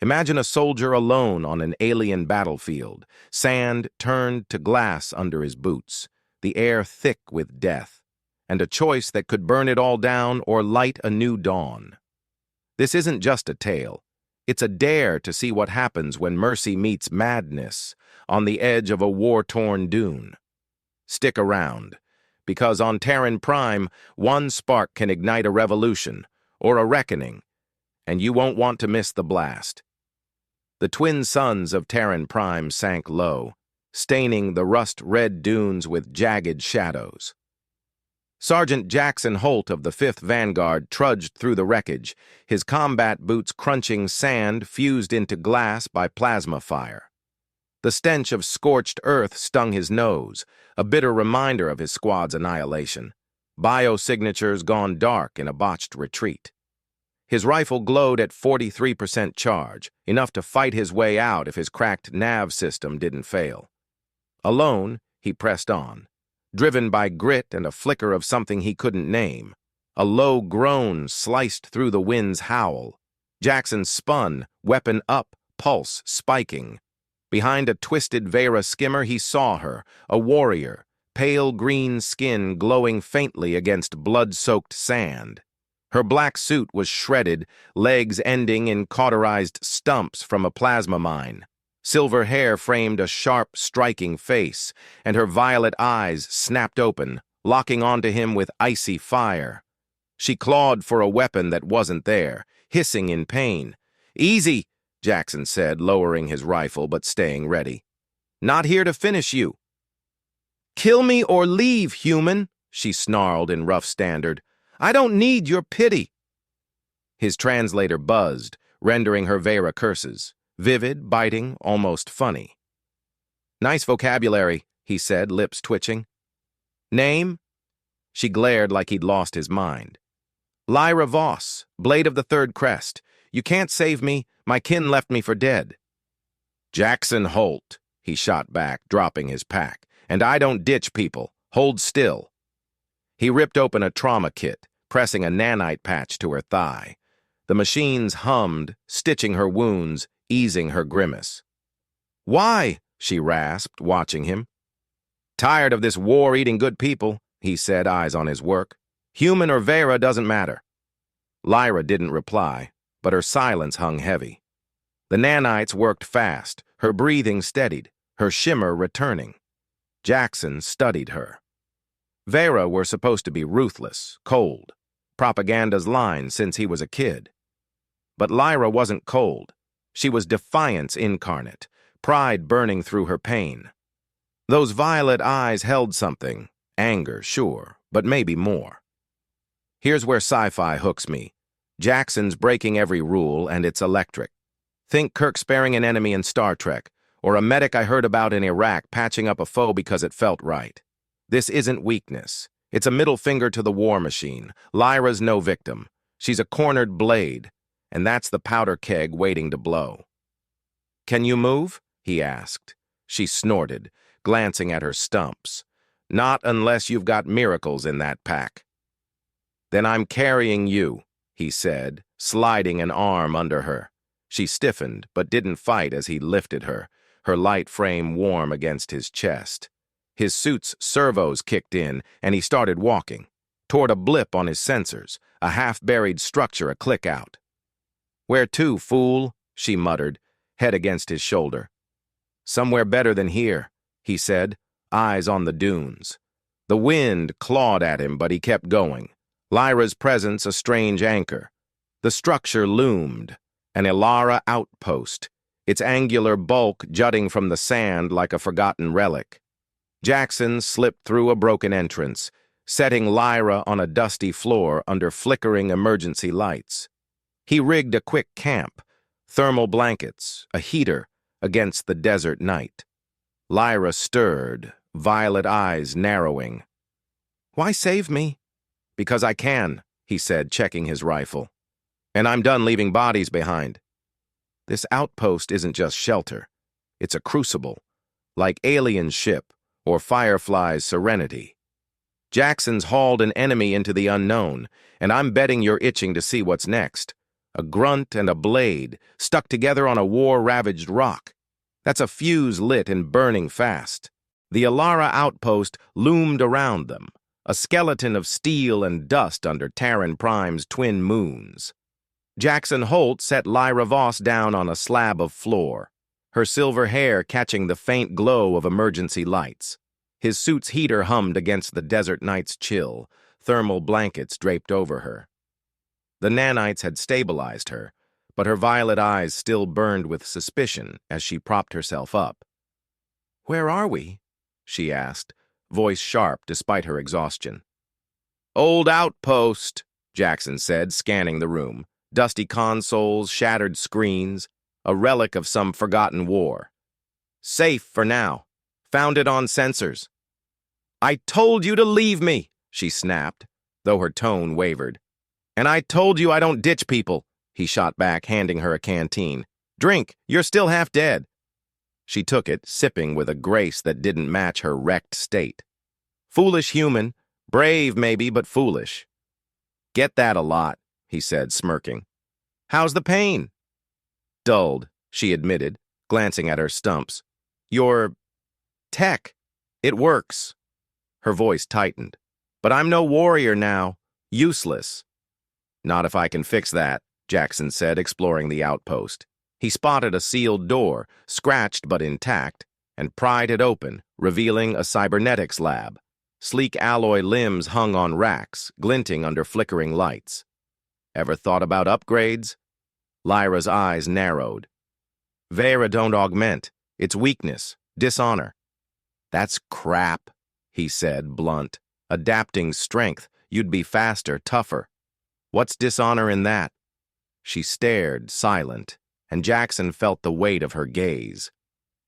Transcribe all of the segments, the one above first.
Imagine a soldier alone on an alien battlefield, sand turned to glass under his boots, the air thick with death, and a choice that could burn it all down or light a new dawn. This isn't just a tale. It's a dare to see what happens when mercy meets madness on the edge of a war-torn dune. Stick around, because on Taryn Prime, one spark can ignite a revolution or a reckoning, and you won't want to miss the blast. The twin suns of Taryn Prime sank low, staining the rust-red dunes with jagged shadows. Sergeant Jaxon Holt of the 5th Vanguard trudged through the wreckage, his combat boots crunching sand fused into glass by plasma fire. The stench of scorched earth stung his nose, a bitter reminder of his squad's annihilation. Biosignatures gone dark in a botched retreat. His rifle glowed at 43% charge, enough to fight his way out if his cracked nav system didn't fail. Alone, he pressed on, driven by grit and a flicker of something he couldn't name. A low groan sliced through the wind's howl. Jaxon spun, weapon up, pulse spiking. Behind a twisted Vera skimmer, he saw her, a warrior, pale green skin glowing faintly against blood-soaked sand. Her black suit was shredded, legs ending in cauterized stumps from a plasma mine. Silver hair framed a sharp, striking face, and her violet eyes snapped open, locking onto him with icy fire. She clawed for a weapon that wasn't there, hissing in pain. "Easy," Jaxon said, lowering his rifle but staying ready. "Not here to finish you." "Kill me or leave, human," she snarled in rough standard. "I don't need your pity." His translator buzzed, rendering her Vera curses, vivid, biting, almost funny. "Nice vocabulary," he said, lips twitching. "Name?" She glared like he'd lost his mind. "Lyra Voss, Blade of the Third Crest. You can't save me. My kin left me for dead." "Jaxon Holt," he shot back, dropping his pack. "And I don't ditch people. Hold still." He ripped open a trauma kit, pressing a nanite patch to her thigh. The machines hummed, stitching her wounds, easing her grimace. "Why?" she rasped, watching him. "Tired of this war eating good people," he said, eyes on his work. "Human or Vera doesn't matter." Lyra didn't reply, but her silence hung heavy. The nanites worked fast, her breathing steadied, her shimmer returning. Jaxon studied her. Vera were supposed to be ruthless, cold, propaganda's line since he was a kid. But Lyra wasn't cold. She was defiance incarnate, pride burning through her pain. Those violet eyes held something, anger, sure, but maybe more. Here's where Sci-Fi hooks me. Jackson's breaking every rule, and it's electric. Think Kirk sparing an enemy in Star Trek, or a medic I heard about in Iraq patching up a foe because it felt right. This isn't weakness. It's a middle finger to the war machine. Lyra's no victim. She's a cornered blade, and that's the powder keg waiting to blow. "Can you move?" he asked. She snorted, glancing at her stumps. "Not unless you've got miracles in that pack." "Then I'm carrying you," he said, sliding an arm under her. She stiffened, but didn't fight as he lifted her, her light frame warm against his chest. His suit's servos kicked in, and he started walking, toward a blip on his sensors, a half-buried structure a click out. "Where to, fool?" she muttered, head against his shoulder. "Somewhere better than here," he said, eyes on the dunes. The wind clawed at him, but he kept going. Lyra's presence a strange anchor. The structure loomed, an Ilara outpost, its angular bulk jutting from the sand like a forgotten relic. Jaxon slipped through a broken entrance, setting Lyra on a dusty floor under flickering emergency lights. He rigged a quick camp, thermal blankets, a heater against the desert night. Lyra stirred, violet eyes narrowing. "Why save me?" "Because I can," he said, checking his rifle. "And I'm done leaving bodies behind." This outpost isn't just shelter. It's a crucible, like Alien's ship or Firefly's Serenity. Jackson's hauled an enemy into the unknown, and I'm betting you're itching to see what's next. A grunt and a blade, stuck together on a war-ravaged rock. That's a fuse lit and burning fast. The Alara outpost loomed around them, a skeleton of steel and dust under Taryn Prime's twin moons. Jaxon Holt set Lyra Voss down on a slab of floor, her silver hair catching the faint glow of emergency lights. His suit's heater hummed against the desert night's chill, thermal blankets draped over her. The nanites had stabilized her, but her violet eyes still burned with suspicion as she propped herself up. "Where are we?" she asked, voice sharp despite her exhaustion. "Old outpost," Jaxon said, scanning the room. Dusty consoles, shattered screens, a relic of some forgotten war. "Safe for now. Found it on sensors." "I told you to leave me," she snapped, though her tone wavered. "And I told you I don't ditch people," he shot back, handing her a canteen. "Drink, you're still half dead." She took it, sipping with a grace that didn't match her wrecked state. "Foolish human, brave maybe, but foolish." "Get that a lot," he said, smirking. "How's the pain?" "Dulled," she admitted, glancing at her stumps. "Your tech, it works." Her voice tightened. "But I'm no warrior now. Useless." "Not if I can fix that," Jaxon said, exploring the outpost. He spotted a sealed door, scratched but intact, and pried it open, revealing a cybernetics lab. Sleek alloy limbs hung on racks, glinting under flickering lights. "Ever thought about upgrades?" Lyra's eyes narrowed. "Vera don't augment. It's weakness, dishonor." "That's crap," he said, blunt. "Adapting strength, you'd be faster, tougher. What's dishonor in that?" She stared, silent, and Jaxon felt the weight of her gaze.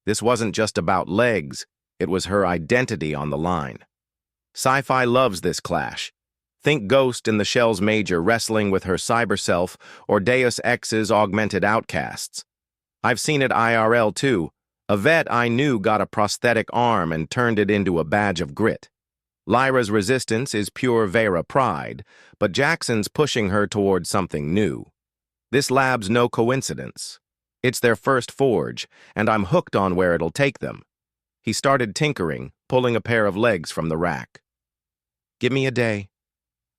This wasn't just about legs, it was her identity on the line. Sci-Fi loves this clash. Think Ghost in the Shell's Major wrestling with her cyber self, or Deus Ex's augmented outcasts. I've seen it IRL too. A vet I knew got a prosthetic arm and turned it into a badge of grit. Lyra's resistance is pure Vera pride, but Jackson's pushing her toward something new. This lab's no coincidence. It's their first forge, and I'm hooked on where it'll take them. He started tinkering, pulling a pair of legs from the rack. "Give me a day.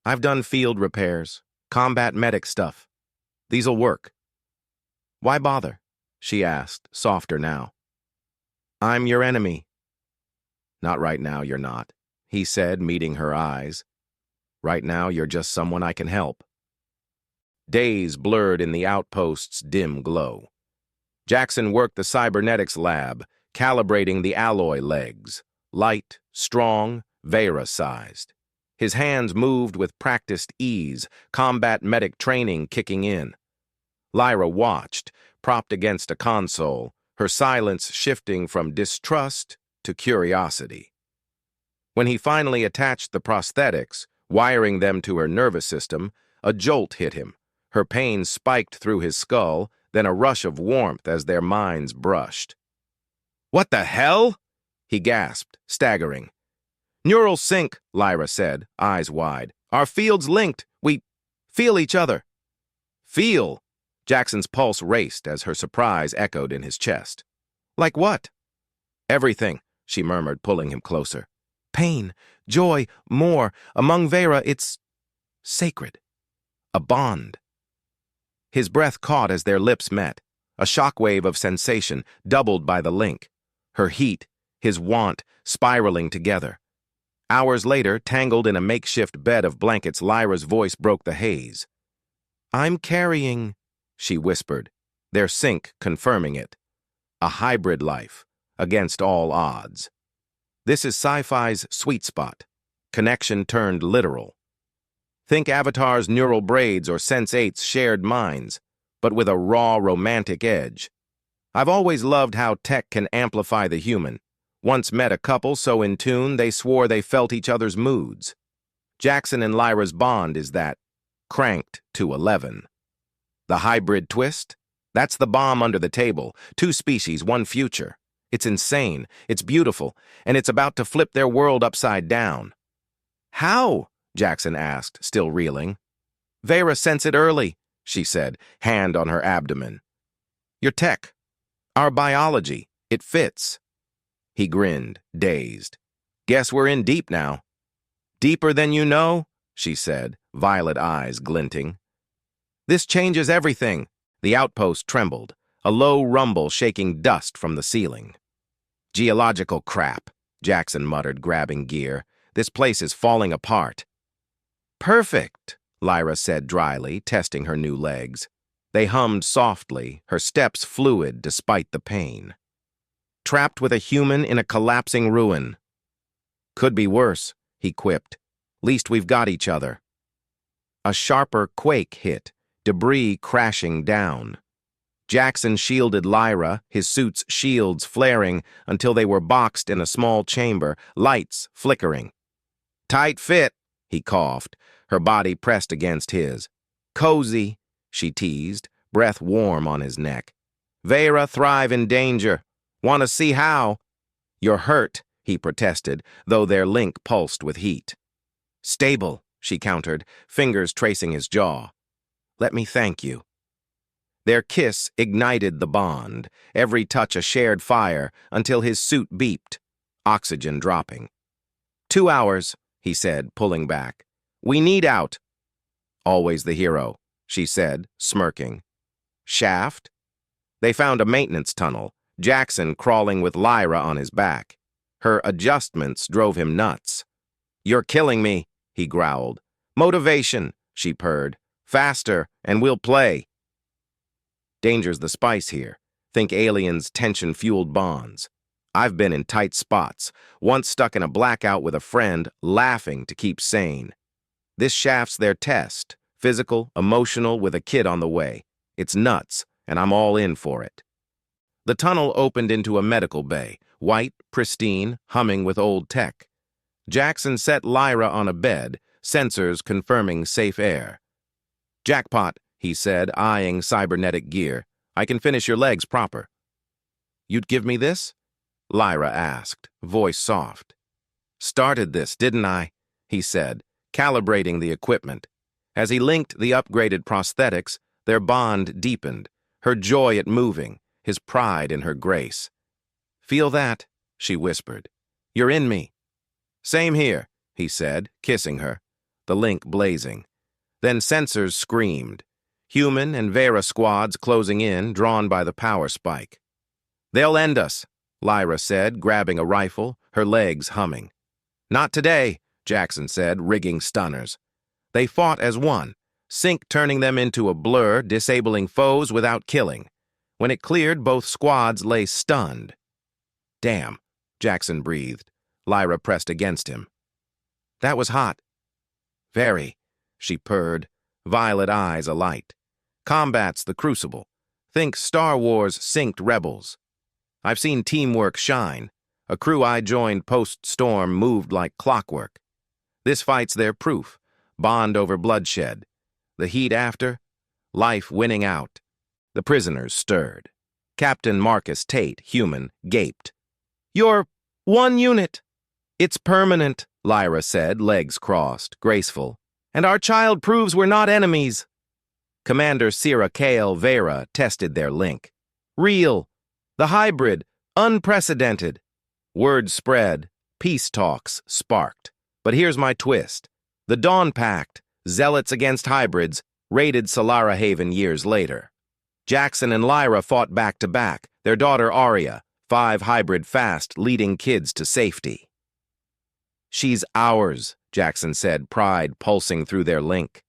I've done field repairs, combat medic stuff. These'll work." "Why bother?" she asked, softer now. "I'm your enemy." "Not right now, you're not," he said, meeting her eyes. "Right now, you're just someone I can help." Days blurred in the outpost's dim glow. Jaxon worked the cybernetics lab, calibrating the alloy legs. Light, strong, Vera-sized. His hands moved with practiced ease, combat medic training kicking in. Lyra watched, propped against a console, her silence shifting from distrust to curiosity. When he finally attached the prosthetics, wiring them to her nervous system, a jolt hit him. Her pain spiked through his skull, then a rush of warmth as their minds brushed. "What the hell?" he gasped, staggering. "Neural sync," Lyra said, eyes wide. "Our field's linked. We feel each other." "Feel?" Jackson's pulse raced as her surprise echoed in his chest. "Like what?" "Everything," she murmured, pulling him closer. "Pain, joy, more. Among Vera, it's sacred. A bond." His breath caught as their lips met, a shockwave of sensation doubled by the link. Her heat, his want, spiraling together. Hours later, tangled in a makeshift bed of blankets, Lyra's voice broke the haze. "I'm carrying," she whispered, their sync confirming it. A hybrid life, against all odds. This is Sci-Fi's sweet spot. Connection turned literal. Think Avatar's neural braids or Sense8's shared minds, but with a raw, romantic edge. I've always loved how tech can amplify the human. Once met a couple so in tune they swore they felt each other's moods. Jaxon and Lyra's bond is that, cranked to 11. The hybrid twist? That's the bomb under the table. 2 species, 1 future. It's insane, it's beautiful, and it's about to flip their world upside down. "How?" Jaxon asked, still reeling. "Vera sensed it early. she said, hand on her abdomen. Your tech. Our biology. It fits. He grinned, dazed. Guess we're in deep now. Deeper than you know, she said, violet eyes glinting. This changes everything. The outpost trembled, a low rumble shaking dust from the ceiling. Geological crap, Jaxon muttered, grabbing gear. This place is falling apart. Perfect, Lyra said dryly, testing her new legs. They hummed softly, her steps fluid despite the pain. Trapped with a human in a collapsing ruin. Could be worse, he quipped. Least we've got each other. A sharper quake hit, debris crashing down. Jaxon shielded Lyra, his suit's shields flaring until they were boxed in a small chamber, lights flickering. Tight fit, he coughed, her body pressed against his. Cozy, she teased, breath warm on his neck. Vera thrive in danger. Want to see how? You're hurt, he protested, though their link pulsed with heat. Stable, she countered, fingers tracing his jaw. Let me thank you. Their kiss ignited the bond, every touch a shared fire, until his suit beeped, oxygen dropping. 2 hours, he said, pulling back. We need out. Always the hero, she said, smirking. Shaft? They found a maintenance tunnel, Jaxon crawling with Lyra on his back. Her adjustments drove him nuts. You're killing me, he growled. Motivation, she purred. Faster, and we'll play. Danger's the spice here. Think aliens' tension-fueled bonds. I've been in tight spots, once stuck in a blackout with a friend, laughing to keep sane. This shaft's their test, physical, emotional, with a kid on the way. It's nuts, and I'm all in for it. The tunnel opened into a medical bay, white, pristine, humming with old tech. Jaxon set Lyra on a bed, sensors confirming safe air. Jackpot, he said, eyeing cybernetic gear. I can finish your legs proper. You'd give me this? Lyra asked, voice soft. Started this, didn't I? He said, calibrating the equipment. As he linked the upgraded prosthetics, their bond deepened, her joy at moving, his pride in her grace. Feel that? She whispered. You're in me. Same here, he said, kissing her, the link blazing. Then sensors screamed. Human and Vera squads closing in, drawn by the power spike. They'll end us, Lyra said, grabbing a rifle, her legs humming. Not today, Jaxon said, rigging stunners. They fought as one, sync turning them into a blur, disabling foes without killing. When it cleared, both squads lay stunned. Damn, Jaxon breathed. Lyra pressed against him. That was hot. Very, she purred, violet eyes alight. Combat's the crucible. Think Star Wars synced rebels. I've seen teamwork shine. A crew I joined post-storm moved like clockwork. This fight's their proof. Bond over bloodshed. The heat after? Life winning out. The prisoners stirred. Captain Marcus Tate, human, gaped. You're one unit. It's permanent, Lyra said, legs crossed, graceful. And our child proves we're not enemies. Commander Sira Kale Vera tested their link. Real. The hybrid. Unprecedented. Word spread. Peace talks sparked. But here's my twist. The Dawn Pact, zealots against hybrids, raided Solara Haven years later. Jaxon and Lyra fought back to back, their daughter Arya, 5 hybrid fast, leading kids to safety. She's ours, Jaxon said, pride pulsing through their link.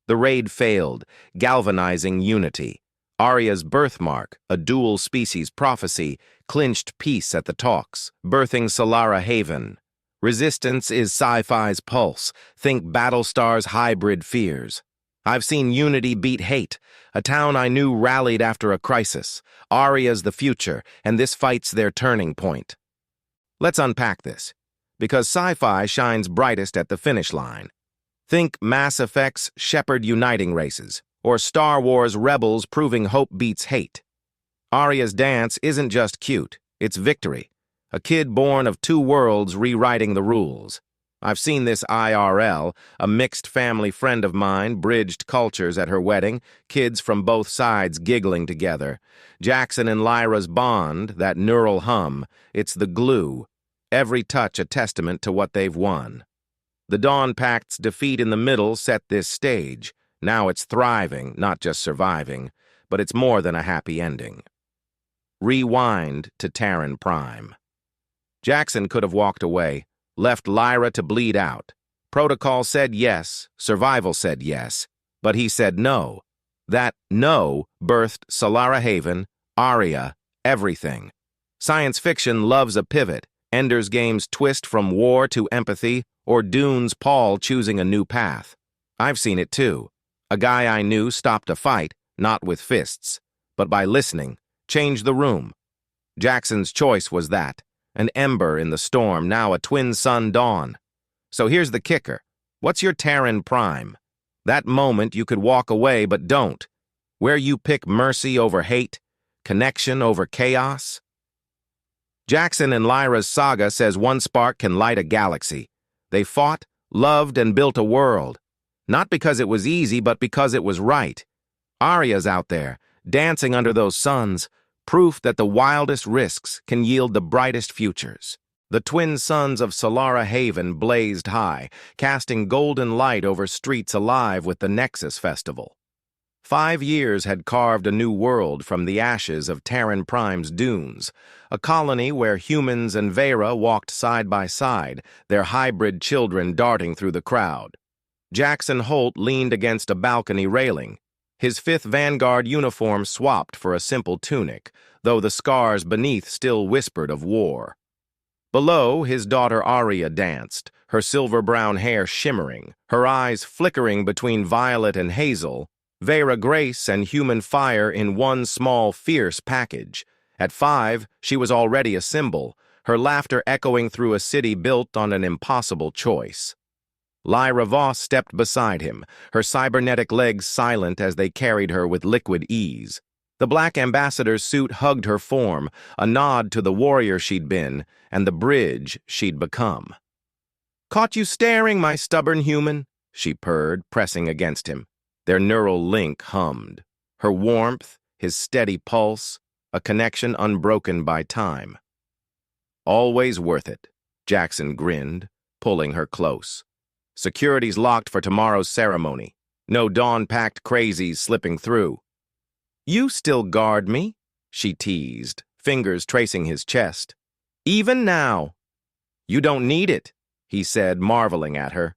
The raid failed, galvanizing unity. Arya's birthmark, a dual-species prophecy, clinched peace at the talks, birthing Solara Haven. Resistance is Sci-Fi's pulse. Think Battlestar's hybrid fears. I've seen unity beat hate. A town I knew rallied after a crisis. Arya's the future, and this fight's their turning point. Let's unpack this, because Sci-Fi shines brightest at the finish line. Think Mass Effect's Shepard uniting races, or Star Wars Rebels proving hope beats hate. Arya's dance isn't just cute, it's victory. A kid born of 2 worlds rewriting the rules. I've seen this IRL, a mixed family friend of mine bridged cultures at her wedding, kids from both sides giggling together. Jaxon and Lyra's bond, that neural hum, it's the glue. Every touch a testament to what they've won. The Dawn Pact's defeat in the middle set this stage. Now it's thriving, not just surviving, but it's more than a happy ending. Rewind to Taryn Prime. Jaxon could have walked away, left Lyra to bleed out. Protocol said yes, survival said yes, but he said no. That no birthed Solara Haven, Aria, everything. Science fiction loves a pivot, Ender's Game's twist from war to empathy, or Dune's Paul choosing a new path. I've seen it too. A guy I knew stopped a fight, not with fists, but by listening, changed the room. Jaxon's choice was that. An ember in the storm, now a twin sun dawn. So here's the kicker. What's your Taryn Prime? That moment you could walk away but don't. Where you pick mercy over hate, connection over chaos. Jaxon and Lyra's saga says one spark can light a galaxy. They fought, loved, and built a world. Not because it was easy, but because it was right. Aria's out there, dancing under those suns, proof that the wildest risks can yield the brightest futures. The twin suns of Solara Haven blazed high, casting golden light over streets alive with the Nexus Festival. 5 years had carved a new world from the ashes of Taryn Prime's dunes, a colony where humans and Vera walked side by side, their hybrid children darting through the crowd. Jaxon Holt leaned against a balcony railing, his 5th Vanguard uniform swapped for a simple tunic, though the scars beneath still whispered of war. Below, his daughter Aria danced, her silver-brown hair shimmering, her eyes flickering between violet and hazel, Vera grace and human fire in one small, fierce package. At 5, she was already a symbol, her laughter echoing through a city built on an impossible choice. Lyra Voss stepped beside him, her cybernetic legs silent as they carried her with liquid ease. The black ambassador's suit hugged her form, a nod to the warrior she'd been and the bridge she'd become. "Caught you staring, my stubborn human," she purred, pressing against him. Their neural link hummed. Her warmth, his steady pulse, a connection unbroken by time. "Always worth it," Jaxon grinned, pulling her close. "Security's locked for tomorrow's ceremony. No Dawn-packed crazies slipping through." "You still guard me," she teased, fingers tracing his chest. "Even now." "You don't need it," he said, marveling at her.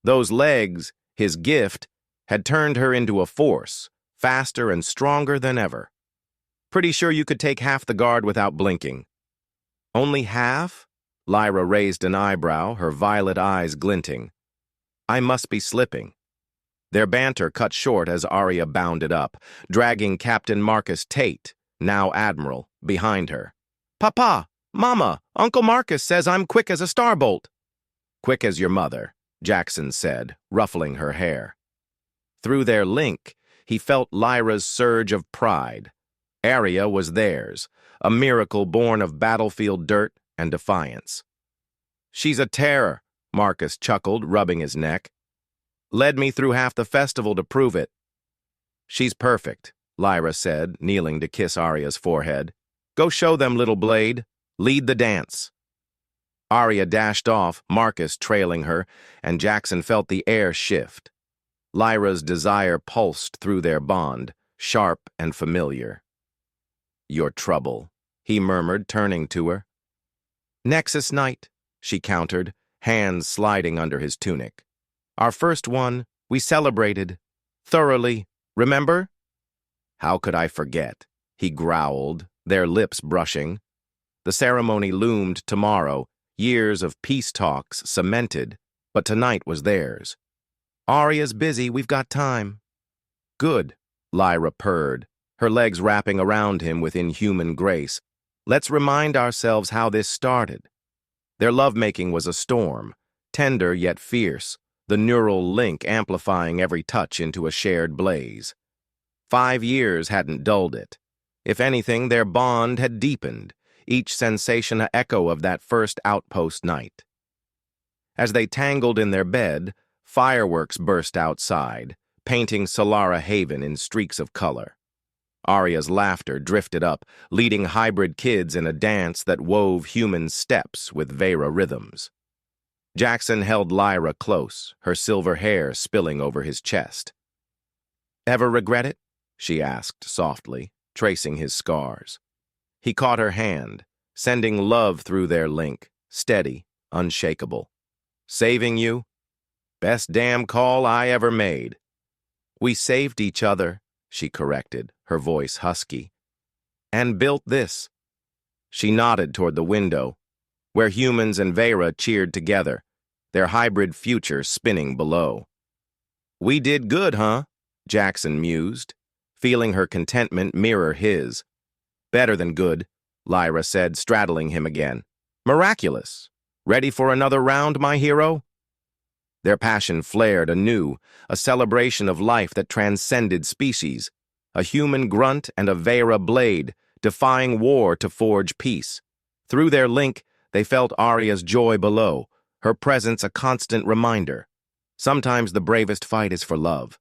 Those legs, his gift, had turned her into a force, faster and stronger than ever. "Pretty sure you could take half the guard without blinking." "Only half?" Lyra raised an eyebrow, her violet eyes glinting. "I must be slipping." Their banter cut short as Aria bounded up, dragging Captain Marcus Tate, now Admiral, behind her. "Papa, Mama, Uncle Marcus says I'm quick as a starbolt." "Quick as your mother," Jaxon said, ruffling her hair. Through their link, he felt Lyra's surge of pride. Aria was theirs, a miracle born of battlefield dirt and defiance. "She's a terror," Marcus chuckled, rubbing his neck. "Led me through half the festival to prove it." "She's perfect," Lyra said, kneeling to kiss Aria's forehead. "Go show them, little blade. Lead the dance." Aria dashed off, Marcus trailing her, and Jaxon felt the air shift. Lyra's desire pulsed through their bond, sharp and familiar. "Your trouble," he murmured, turning to her. "Nexus night," she countered, hands sliding under his tunic. "Our first one, we celebrated. Thoroughly. Remember?" "How could I forget?" he growled, their lips brushing. The ceremony loomed tomorrow, years of peace talks cemented, but tonight was theirs. "Aria's busy, we've got time." "Good," Lyra purred, her legs wrapping around him with inhuman grace. "Let's remind ourselves how this started." Their lovemaking was a storm, tender yet fierce, the neural link amplifying every touch into a shared blaze. 5 years hadn't dulled it. If anything, their bond had deepened, each sensation an echo of that first outpost night. As they tangled in their bed, fireworks burst outside, painting Solara Haven in streaks of color. Arya's laughter drifted up, leading hybrid kids in a dance that wove human steps with Vera rhythms. Jaxon held Lyra close, her silver hair spilling over his chest. "Ever regret it?" she asked softly, tracing his scars. He caught her hand, sending love through their link, steady, unshakable. "Saving you? Best damn call I ever made." "We saved each other," she corrected, her voice husky. "And built this." She nodded toward the window, where humans and Vera cheered together, their hybrid future spinning below. "We did good, huh?" Jaxon mused, feeling her contentment mirror his. "Better than good," Lyra said, straddling him again. "Miraculous. Ready for another round, my hero?" Their passion flared anew, a celebration of life that transcended species, a human grunt and a Vera blade, defying war to forge peace. Through their link, they felt Arya's joy below, her presence a constant reminder. Sometimes the bravest fight is for love.